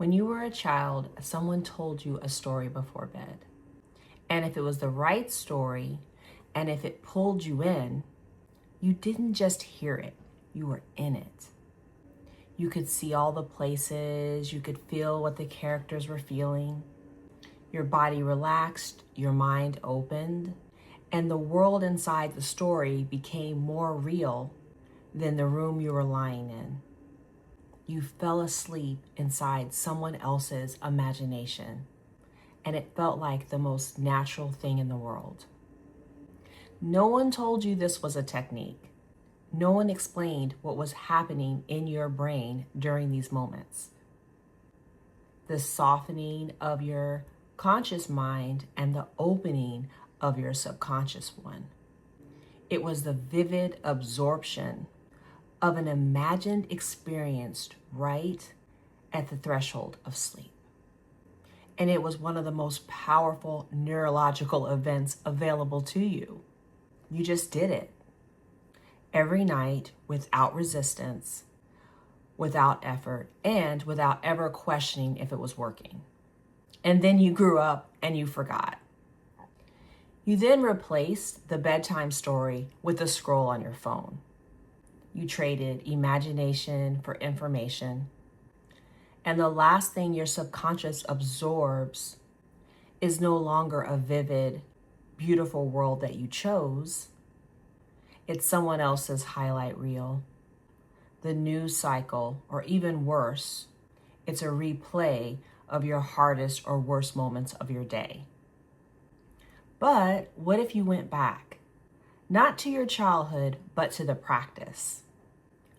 When you were a child, someone told you a story before bed. And if it was the right story, and if it pulled you in, you didn't just hear it, you were in it. You could see all the places, you could feel what the characters were feeling. Your body relaxed, your mind opened, and the world inside the story became more real than the room you were lying in. You fell asleep inside someone else's imagination, and it felt like the most natural thing in the world. No one told you this was a technique. No one explained what was happening in your brain during these moments. The softening of your conscious mind and the opening of your subconscious one. It was the vivid absorption of an imagined experience right at the threshold of sleep. And it was one of the most powerful neurological events available to you. You just did it. Every night, without resistance, without effort, and without ever questioning if it was working. And then you grew up and you forgot. You then replaced the bedtime story with a scroll on your phone. You traded imagination for information. And the last thing your subconscious absorbs is no longer a vivid, beautiful world that you chose. It's someone else's highlight reel, the news cycle, or even worse, it's a replay of your hardest or worst moments of your day. But what if you went back? Not to your childhood, but to the practice.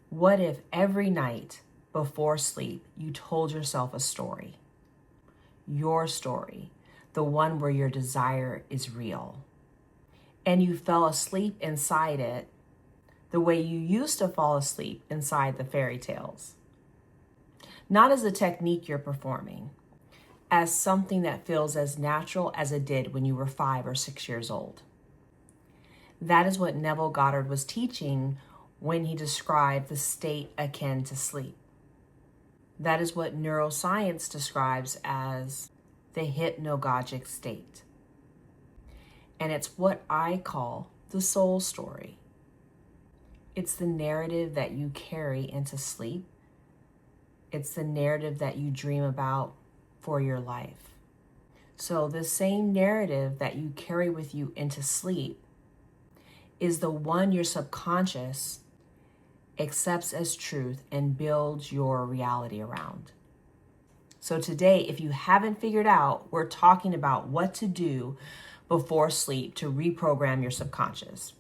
What if every night before sleep, you told yourself a story? Your story, the one where your desire is real. And you fell asleep inside it the way you used to fall asleep inside the fairy tales. Not as a technique you're performing, as something that feels as natural as it did when you were 5 or 6 years old. That is what Neville Goddard was teaching when he described the state akin to sleep. That is what neuroscience describes as the hypnagogic state. And it's what I call the soul story. It's the narrative that you carry into sleep. It's the narrative that you dream about for your life. So the same narrative that you carry with you into sleep is the one your subconscious accepts as truth and builds your reality around. So today, if you haven't figured out, we're talking about what to do before sleep to reprogram your subconscious.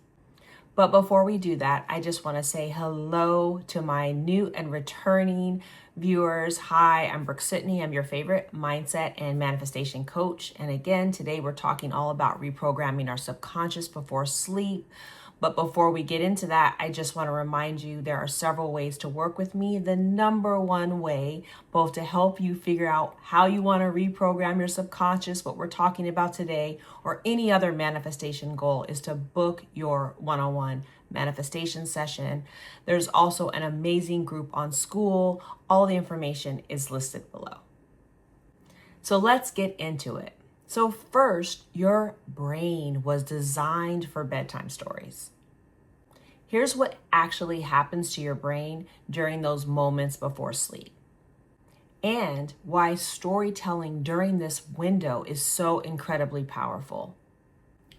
But before we do that, I just want to say hello to my new and returning viewers. Hi, I'm Brooke-Sidney. I'm your favorite mindset and manifestation coach. And again, today we're talking all about reprogramming our subconscious before sleep. But before we get into that, I just want to remind you there are several ways to work with me. The number one way, both to help you figure out how you want to reprogram your subconscious, what we're talking about today, or any other manifestation goal, is to book your one-on-one manifestation session. There's also an amazing group on School. All the information is listed below. So let's get into it. So first, your brain was designed for bedtime stories. Here's what actually happens to your brain during those moments before sleep, and why storytelling during this window is so incredibly powerful.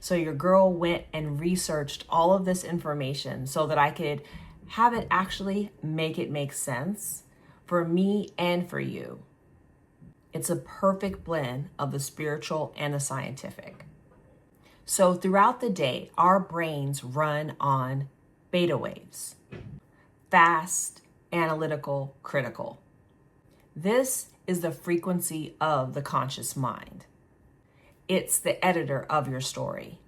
So your girl went and researched all of this information so that I could have it actually make sense for me and for you. It's a perfect blend of the spiritual and the scientific. So throughout the day, our brains run on beta waves. Fast, analytical, critical. This is the frequency of the conscious mind. It's the editor of your story.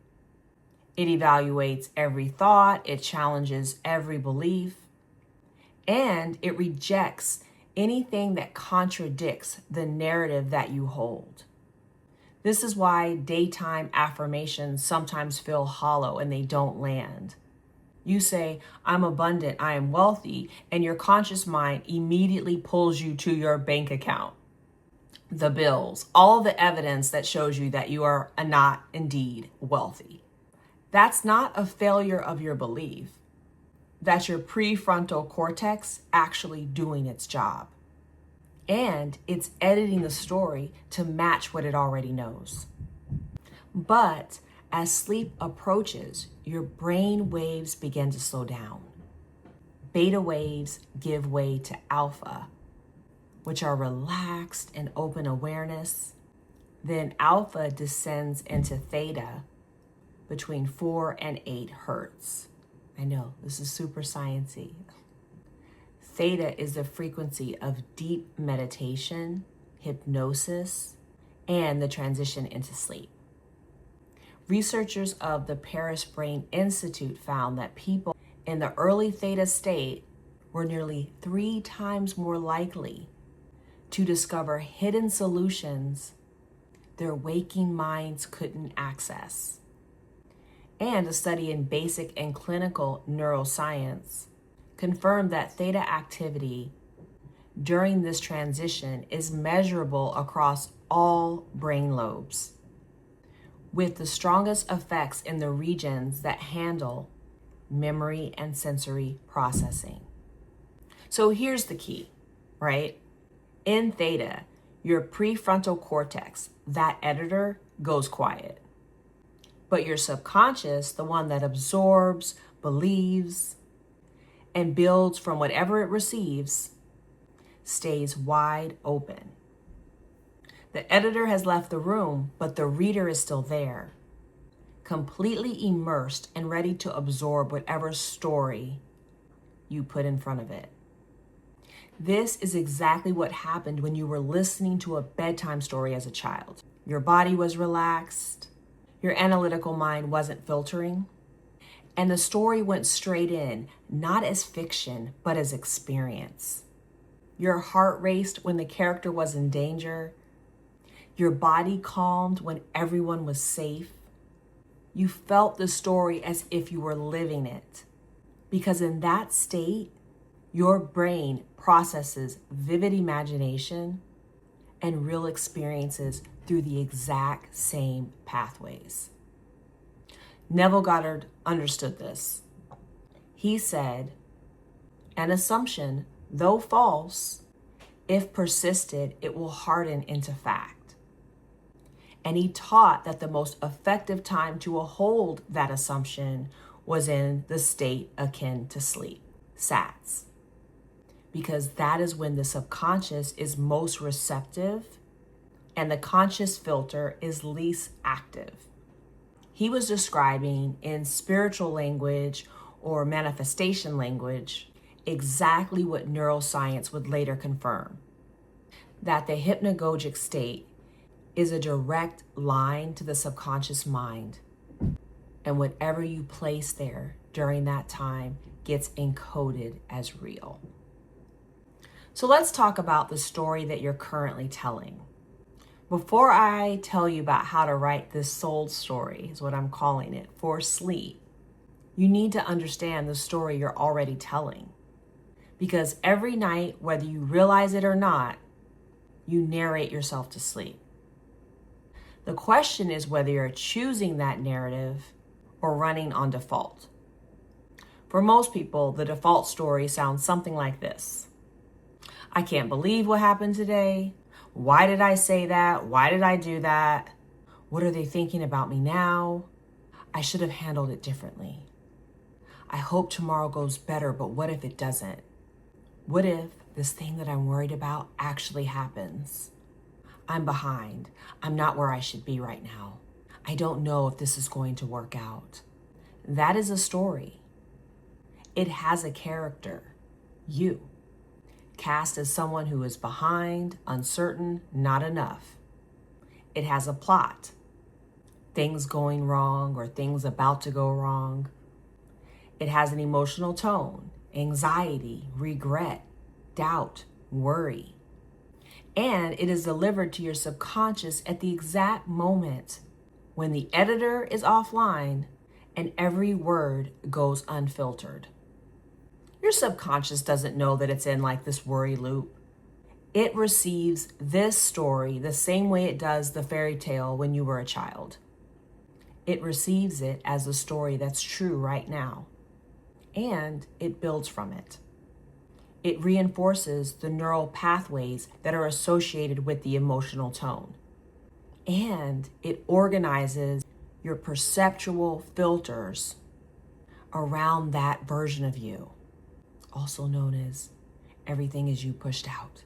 It evaluates every thought, it challenges every belief, and it rejects anything that contradicts the narrative that you hold. This is why daytime affirmations sometimes feel hollow and they don't land. You say, I'm abundant, I am wealthy, and your conscious mind immediately pulls you to your bank account. the bills, all the evidence that shows you that you are not indeed wealthy. That's not a failure of your belief. That's your prefrontal cortex actually doing its job. And it's editing the story to match what it already knows. But as sleep approaches, your brain waves begin to slow down. Beta waves give way to alpha, which are relaxed and open awareness. Then alpha descends into theta between 4 and 8 hertz. I know, this is super sciencey. Theta is the frequency of deep meditation, hypnosis, and the transition into sleep. Researchers of the Paris Brain Institute found that people in the early theta state were nearly 3 times more likely to discover hidden solutions their waking minds couldn't access. And a study in basic and clinical neuroscience confirmed that theta activity during this transition is measurable across all brain lobes, with the strongest effects in the regions that handle memory and sensory processing. So here's the key, right? In theta, your prefrontal cortex, that editor, goes quiet. But your subconscious, the one that absorbs, believes, and builds from whatever it receives, stays wide open. The editor has left the room, but the reader is still there, completely immersed and ready to absorb whatever story you put in front of it. This is exactly what happened when you were listening to a bedtime story as a child. Your body was relaxed, your analytical mind wasn't filtering, and the story went straight in, not as fiction, but as experience. Your heart raced when the character was in danger. Your body calmed when everyone was safe. You felt the story as if you were living it, because in that state, your brain processes vivid imagination and real experiences through the exact same pathways. Neville Goddard understood this. He said, "An assumption, though false, if persisted, it will harden into fact." And he taught that the most effective time to hold that assumption was in the state akin to sleep, SATS, because that is when the subconscious is most receptive and the conscious filter is least active. He was describing in spiritual language or manifestation language exactly what neuroscience would later confirm, that the hypnagogic state is a direct line to the subconscious mind, and whatever you place there during that time gets encoded as real. So let's talk about the story that you're currently telling. Before I tell you about how to write this soul story, is what I'm calling it, for sleep, you need to understand the story you're already telling. Because every night, whether you realize it or not, you narrate yourself to sleep. The question is whether you're choosing that narrative or running on default. For most people, the default story sounds something like this. I can't believe what happened today. Why did I say that? Why did I do that? What are they thinking about me now? I should have handled it differently. I hope tomorrow goes better, but what if it doesn't? What if this thing that I'm worried about actually happens? I'm behind. I'm not where I should be right now. I don't know if this is going to work out. That is a story. It has a character, you, cast as someone who is behind, uncertain, not enough. It has a plot, things going wrong or things about to go wrong. It has an emotional tone, anxiety, regret, doubt, worry. And it is delivered to your subconscious at the exact moment when the editor is offline and every word goes unfiltered. Your subconscious doesn't know that it's in like this worry loop. It receives this story the same way it does the fairy tale when you were a child. It receives it as a story that's true right now, and it builds from it. It reinforces the neural pathways that are associated with the emotional tone, and it organizes your perceptual filters around that version of you, also known as everything is you pushed out.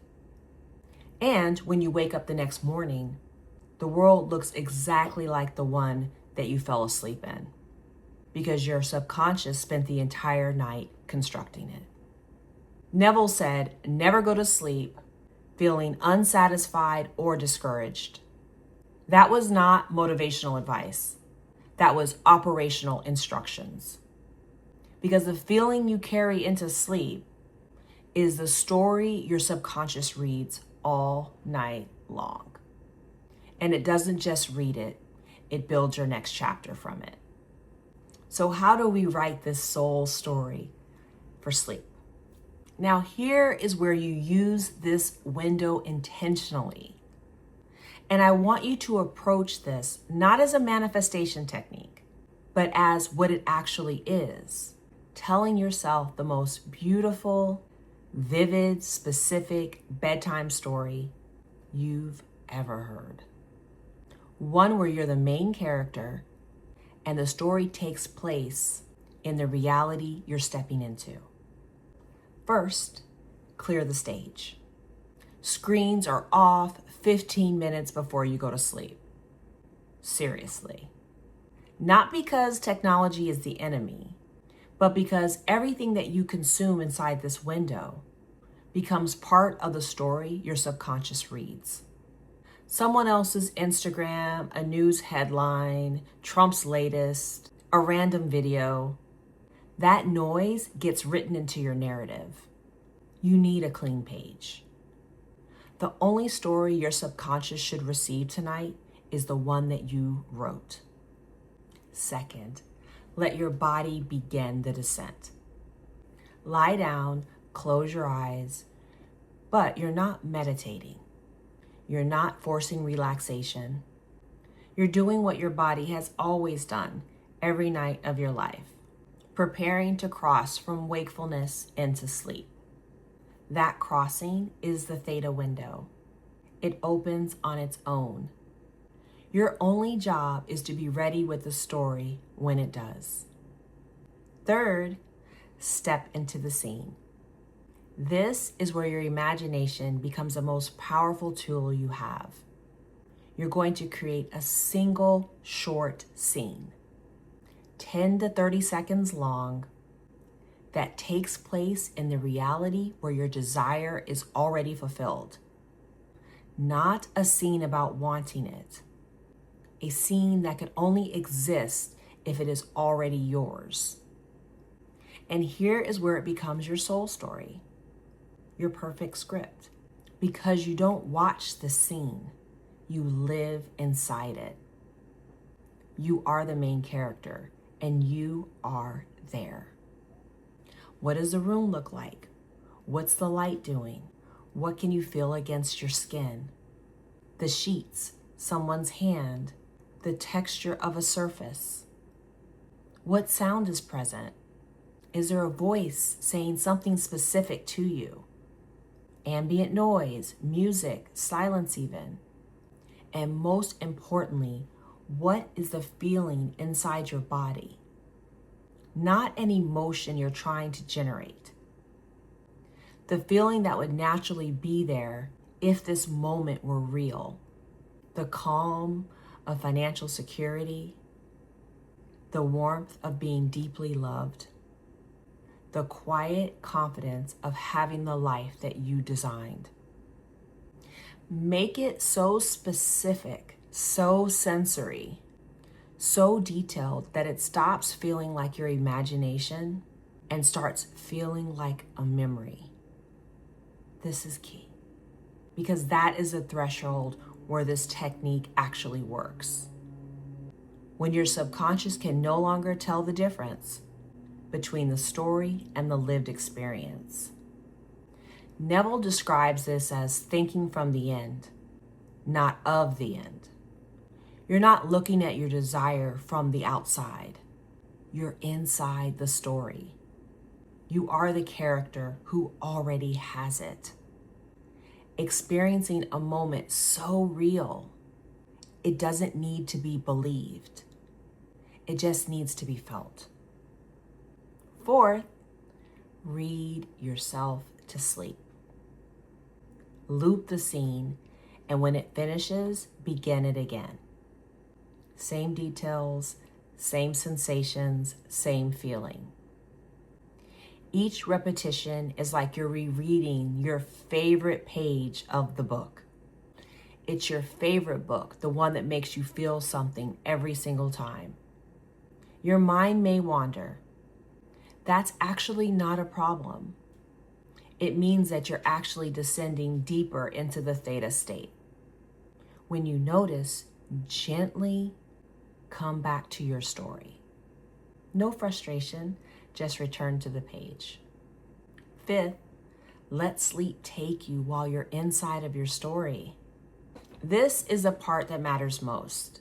And when you wake up the next morning, the world looks exactly like the one that you fell asleep in, because your subconscious spent the entire night constructing it. Neville said, never go to sleep feeling unsatisfied or discouraged. That was not motivational advice. That was operational instructions. Because the feeling you carry into sleep is the story your subconscious reads all night long. And it doesn't just read it, it builds your next chapter from it. So how do we write this soul story for sleep? Now here is where you use this window intentionally. And I want you to approach this not as a manifestation technique, but as what it actually is. Telling yourself the most beautiful, vivid, specific bedtime story you've ever heard. One where you're the main character and the story takes place in the reality you're stepping into. First, clear the stage. Screens are off 15 minutes before you go to sleep. Seriously. Not because technology is the enemy, but because everything that you consume inside this window becomes part of the story your subconscious reads. Someone else's Instagram, a news headline, Trump's latest, a random video. That noise gets written into your narrative. You need a clean page. The only story your subconscious should receive tonight is the one that you wrote. Second, let your body begin the descent. Lie down, close your eyes, but you're not meditating. You're not forcing relaxation. You're doing what your body has always done every night of your life, preparing to cross from wakefulness into sleep. That crossing is the theta window. It opens on its own. Your only job is to be ready with the story when it does. Third, step into the scene. This is where your imagination becomes the most powerful tool you have. You're going to create a single short scene, 10 to 30 seconds long, that takes place in the reality where your desire is already fulfilled. Not a scene about wanting it. A scene that can only exist if it is already yours. And here is where it becomes your soul story, your perfect script. Because you don't watch the scene, you live inside it. You are the main character, and you are there. What does the room look like? What's the light doing? What can you feel against your skin? The sheets, someone's hand, the texture of a surface. What sound is present? Is there a voice saying something specific to you? Ambient noise, music, silence even. And most importantly, what is the feeling inside your body? Not an emotion you're trying to generate. The feeling that would naturally be there if this moment were real. The calm of financial security, the warmth of being deeply loved, the quiet confidence of having the life that you designed. Make it so specific, so sensory, so detailed that it stops feeling like your imagination and starts feeling like a memory. This is key, because that is the threshold where this technique actually works. When your subconscious can no longer tell the difference between the story and the lived experience. Neville describes this as thinking from the end, not of the end. You're not looking at your desire from the outside. You're inside the story. You are the character who already has it, experiencing a moment so real, it doesn't need to be believed. It just needs to be felt. Fourth, read yourself to sleep. Loop the scene, and when it finishes, begin it again. Same details, same sensations, same feeling. Each repetition is like you're rereading your favorite page of the book. It's your favorite book, the one that makes you feel something every single time. Your mind may wander. That's actually not a problem. It means that you're actually descending deeper into the theta state. When you notice, gently come back to your story. No frustration, just return to the page. Fifth, let sleep take you while you're inside of your story. This is the part that matters most.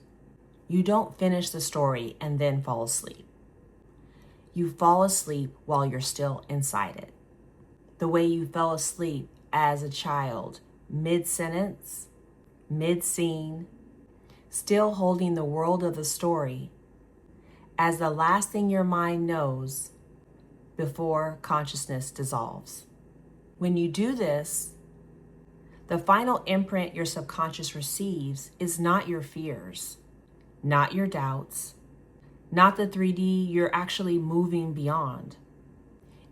You don't finish the story and then fall asleep. You fall asleep while you're still inside it. The way you fell asleep as a child, mid-sentence, mid-scene, still holding the world of the story as the last thing your mind knows before consciousness dissolves. When you do this, the final imprint your subconscious receives is not your fears, not your doubts, not the 3D you're actually moving beyond.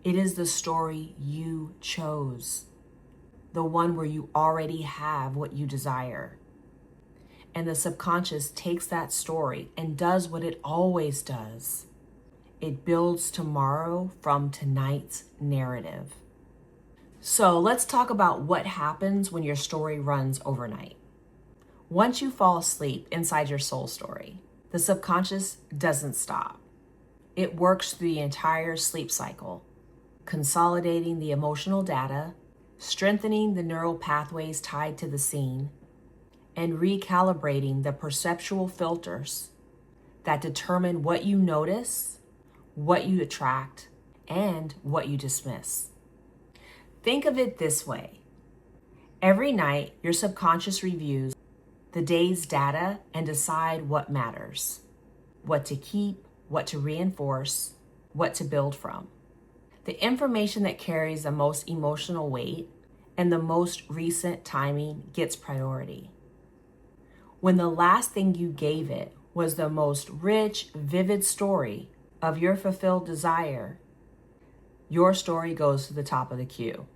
It is the story you chose, the one where you already have what you desire. And the subconscious takes that story and does what it always does. It builds tomorrow from tonight's narrative. So let's talk about what happens when your story runs overnight. Once you fall asleep inside your soul story, the subconscious doesn't stop. It works through the entire sleep cycle, consolidating the emotional data, strengthening the neural pathways tied to the scene, and recalibrating the perceptual filters that determine what you notice, what you attract, and what you dismiss. Think of it this way. Every night, your subconscious reviews the day's data and decide what matters, what to keep, what to reinforce, what to build from. The information that carries the most emotional weight and the most recent timing gets priority. When the last thing you gave it was the most rich, vivid story of your fulfilled desire, your story goes to the top of the queue.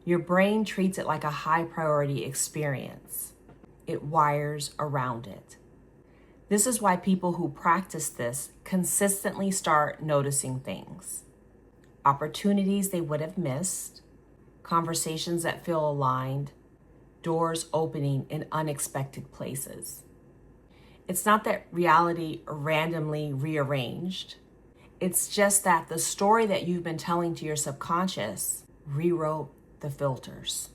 Your brain treats it like a high priority experience. It wires around it. This is why people who practice this consistently start noticing things. Opportunities they would have missed, conversations that feel aligned, doors opening in unexpected places. It's not that reality randomly rearranged. It's just that the story that you've been telling to your subconscious rewrote the filters.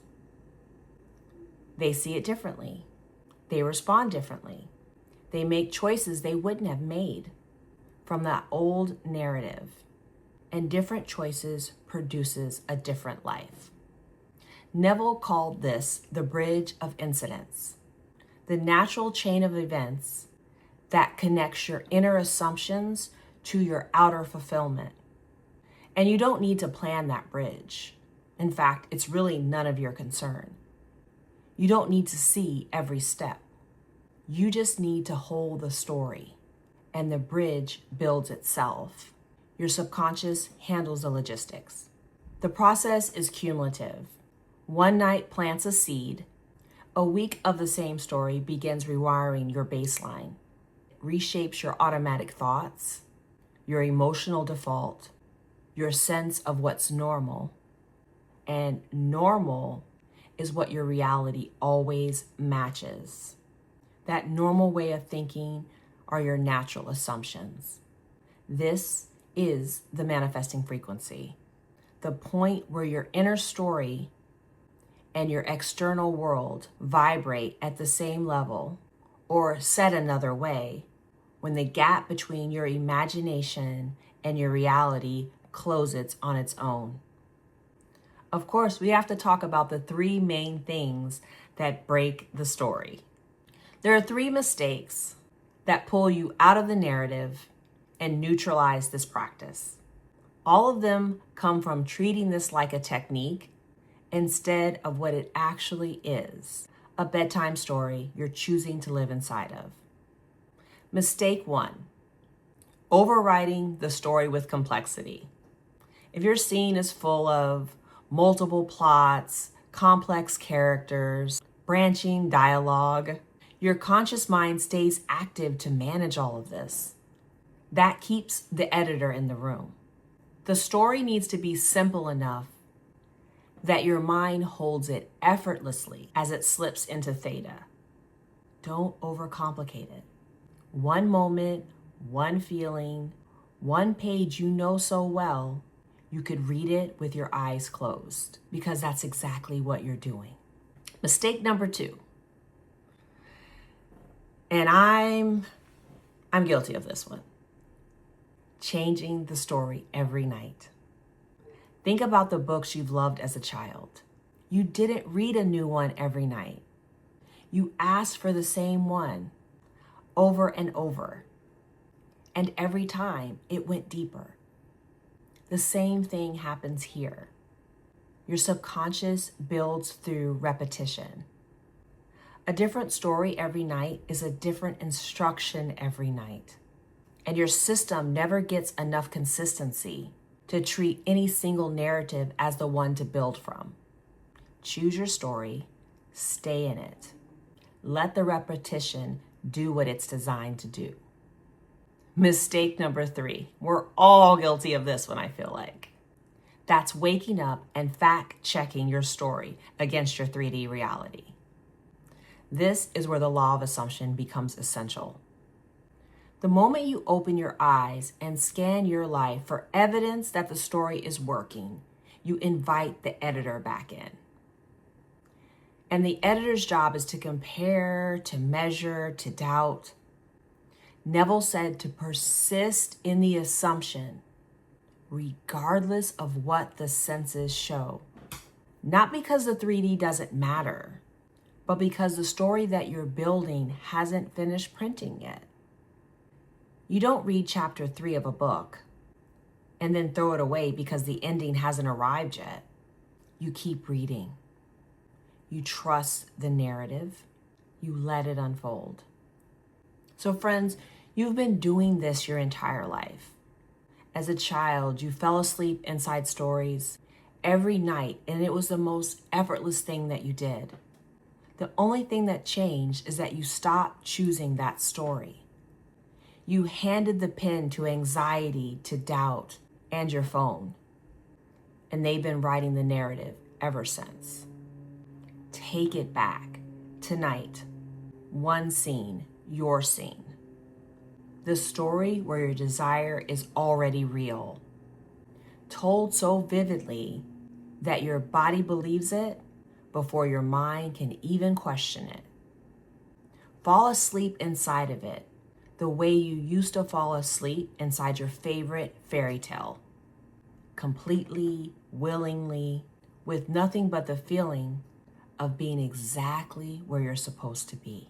They see it differently. They respond differently. They make choices they wouldn't have made from that old narrative. And different choices produces a different life. Neville called this the bridge of incidents, the natural chain of events that connects your inner assumptions to your outer fulfillment. And you don't need to plan that bridge. In fact, it's really none of your concern. You don't need to see every step. You just need to hold the story, and the bridge builds itself. Your subconscious handles the logistics. The process is cumulative. One night plants a seed. A week of the same story begins rewiring your baseline. It reshapes your automatic thoughts, your emotional default, your sense of what's normal. And normal is what your reality always matches. That normal way of thinking are your natural assumptions. This is the manifesting frequency, the point where your inner story and your external world vibrate at the same level, or said another way, when the gap between your imagination and your reality closes on its own. Of course, we have to talk about the three main things that break the story. There are three mistakes that pull you out of the narrative and neutralize this practice. All of them come from treating this like a technique instead of what it actually is, a bedtime story you're choosing to live inside of. Mistake 1, overwriting the story with complexity. If your scene is full of multiple plots, complex characters, branching dialogue, your conscious mind stays active to manage all of this. That keeps the editor in the room. The story needs to be simple enough that your mind holds it effortlessly as it slips into theta. Don't overcomplicate it. One moment, one feeling, one page you know so well, you could read it with your eyes closed, because that's exactly what you're doing. Mistake number 2. And I'm guilty of this one. Changing the story every night. Think about the books you've loved as a child. You didn't read a new one every night. You asked for the same one over and over. And every time it went deeper. The same thing happens here. Your subconscious builds through repetition. A different story every night is a different instruction every night. And your system never gets enough consistency to treat any single narrative as the one to build from. Choose your story, stay in it. Let the repetition do what it's designed to do. Mistake number 3. We're all guilty of this one, I feel like. That's waking up and fact-checking your story against your 3D reality. This is where the law of assumption becomes essential. The moment you open your eyes and scan your life for evidence that the story is working, you invite the editor back in. And the editor's job is to compare, to measure, to doubt. Neville said to persist in the assumption, regardless of what the senses show. Not because the 3D doesn't matter, but because the story that you're building hasn't finished printing yet. You don't read chapter 3 of a book and then throw it away because the ending hasn't arrived yet. You keep reading. You trust the narrative. You let it unfold. So friends, you've been doing this your entire life. As a child, you fell asleep inside stories every night, and it was the most effortless thing that you did. The only thing that changed is that you stopped choosing that story. You handed the pen to anxiety, to doubt, and your phone. And they've been writing the narrative ever since. Take it back. Tonight, one scene, your scene. The story where your desire is already real. Told so vividly that your body believes it before your mind can even question it. Fall asleep inside of it, the way you used to fall asleep inside your favorite fairy tale. Completely, willingly, with nothing but the feeling of being exactly where you're supposed to be.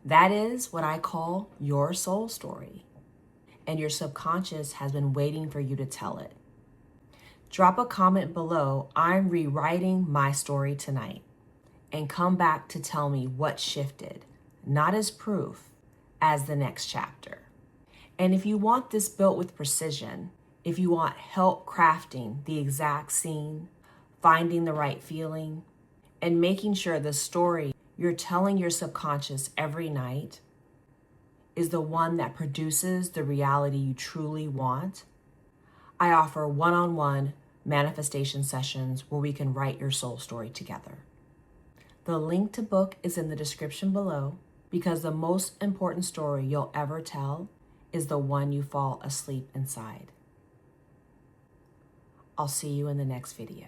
That is what I call your soul story. And your subconscious has been waiting for you to tell it. Drop a comment below, I'm rewriting my story tonight. And come back to tell me what shifted, not as proof, as the next chapter. And if you want this built with precision, if you want help crafting the exact scene, finding the right feeling, and making sure the story you're telling your subconscious every night is the one that produces the reality you truly want, I offer one-on-one manifestation sessions where we can write your soul story together. The link to book is in the description below, because the most important story you'll ever tell is the one you fall asleep inside. I'll see you in the next video.